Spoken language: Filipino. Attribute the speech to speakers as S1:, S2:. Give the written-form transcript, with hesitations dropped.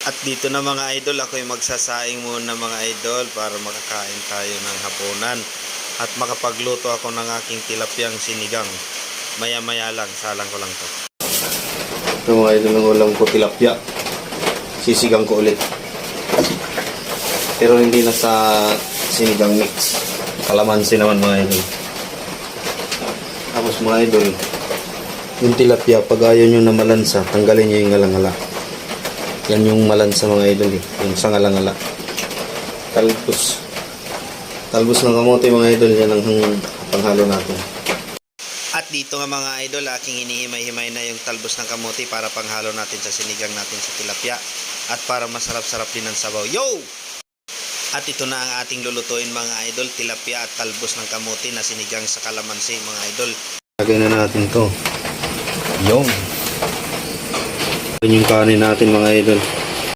S1: At dito na mga idol, ako'y magsasaing muna mga idol para makakain tayo ng hapunan. At makapagluto ako ng aking tilapyang sinigang. Maya-maya lang, salang ko lang to. Ito mga idol, ng ulam ko tilapya. Sisigang ko ulit. Pero hindi na sa sinigang mix. Kalamansi naman mga idol. Tapos mga idol, yung tilapia, pag ayaw nyo na malansa, tanggalin nyo yung ngalangala. Yan yung malansa mga idol eh. Yung sa ngalangala. Talbos. Talbos ng kamote mga idol. Yan ang panghalo natin. At dito nga mga idol, aking hinihimay-himay na yung talbos ng kamote para panghalo natin sa sinigang natin sa tilapia. At para masarap-sarap din ang sabaw. Yo! At ito na ang ating lulutuin mga idol. Tilapia at talbos ng kamote na sinigang sa kalamansi mga idol. Lagay na natin to. Yung kanin natin mga idol.